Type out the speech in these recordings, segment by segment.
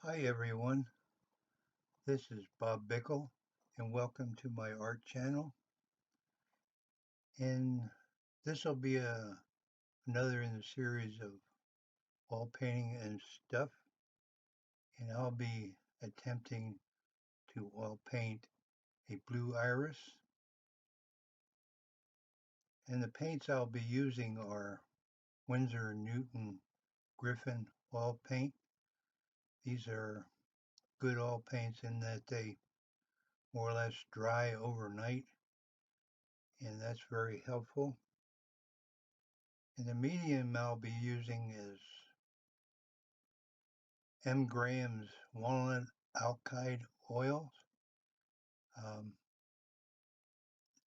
Hi everyone, this is Bob Bickel and welcome to my art channel. And this will be another in the series of wall painting and stuff. And I'll be attempting to oil paint a blue iris. And the paints I'll be using are Winsor Newton Griffin oil paint. These are good oil paints in that they more or less dry overnight, and that's very helpful. And the medium I'll be using is M. Graham's walnut alkyd oils. Um,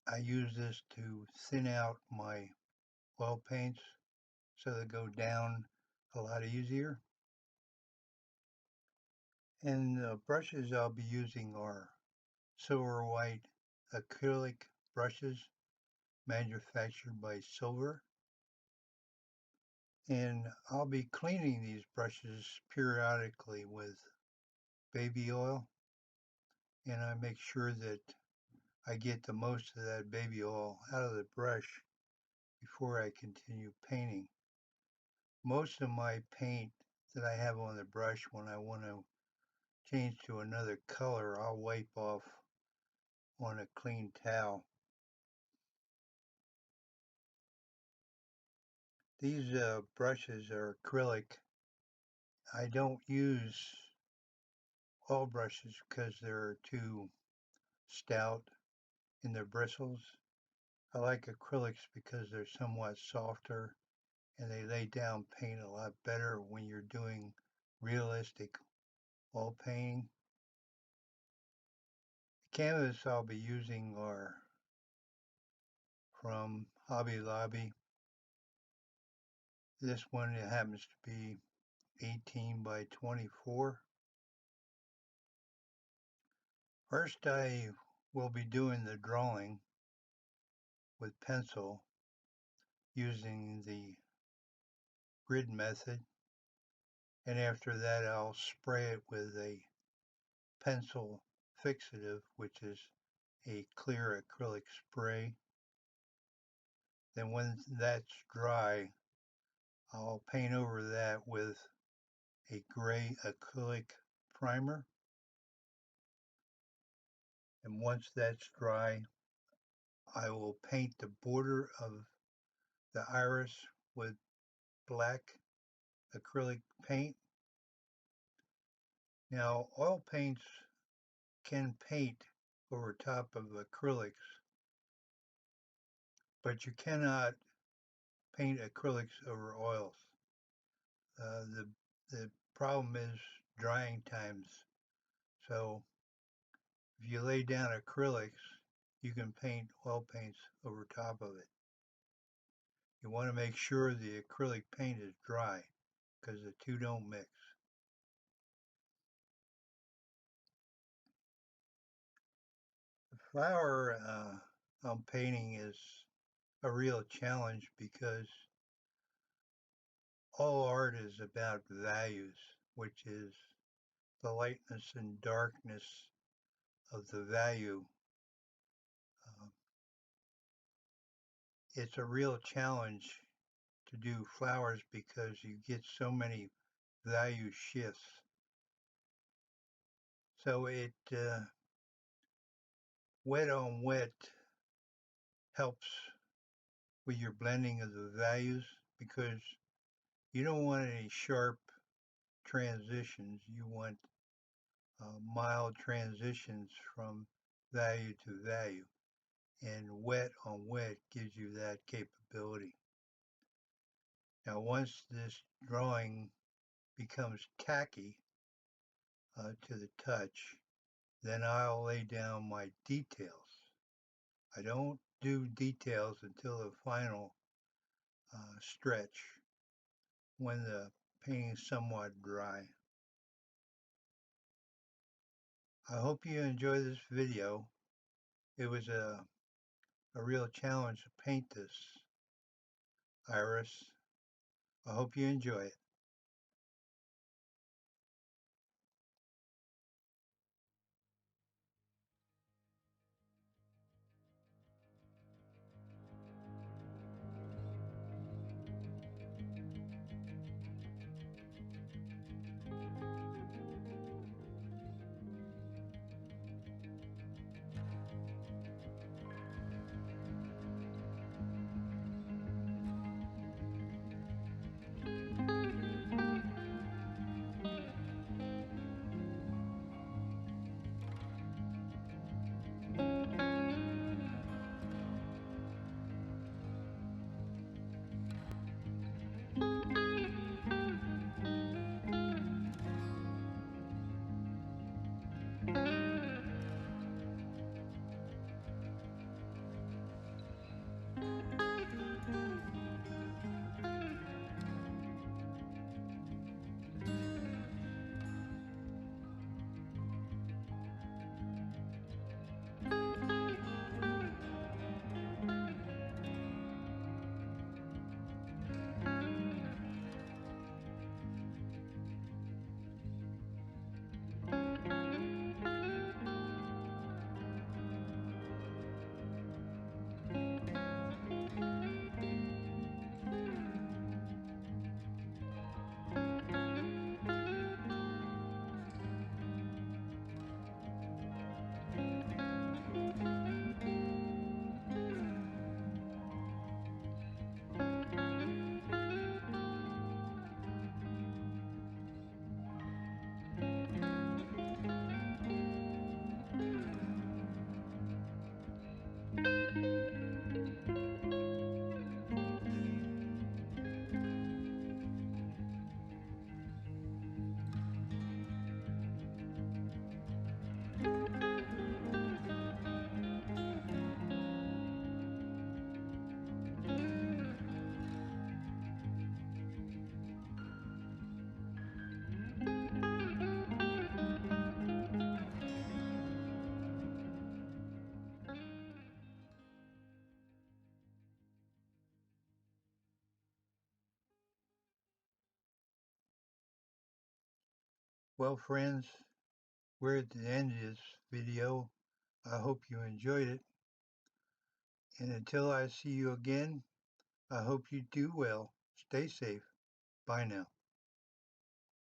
I use this to thin out my oil paints so they go down a lot easier. And the brushes I'll be using are Silverwhite acrylic brushes manufactured by Silver. And I'll be cleaning these brushes periodically with baby oil, and I make sure that I get the most of that baby oil out of the brush before I continue painting. Most of my paint that I have on the brush, when I want to change to another color, I'll wipe off on a clean towel. These brushes are acrylic. I don't use all brushes because they're too stout in their bristles. I like acrylics because they're somewhat softer and they lay down paint a lot better when you're doing realistic oil painting. The canvas I'll be using are from Hobby Lobby. This one happens to be 18 by 24. First, I will be doing the drawing with pencil using the grid method, and after that I'll spray it with a pencil fixative, which is a clear acrylic spray. Then when that's dry, I'll paint over that with a gray acrylic primer. And once that's dry, I will paint the border of the iris with black acrylic paint. Now, oil paints can paint over top of acrylics, but you cannot paint acrylics over oils. The problem is drying times. So if you lay down acrylics, you can paint oil paints over top of it. You want to make sure the acrylic paint is dry because the two don't mix. The flower I'm painting is a real challenge because all art is about values, which is the lightness and darkness of the value. Uh, it's a real challenge to do flowers because you get so many value shifts. So wet on wet helps with your blending of the values because you don't want any sharp transitions. You want mild transitions from value to value. And wet on wet gives you that capability. Now, once this drawing becomes tacky to the touch, then I'll lay down my details. I don't do details until the final stretch when the painting is somewhat dry. I hope you enjoy this video. It was a real challenge to paint this iris. I hope you enjoy it. Well, friends, we're at the end of this video. I hope you enjoyed it. And until I see you again, I hope you do well. Stay safe. Bye now.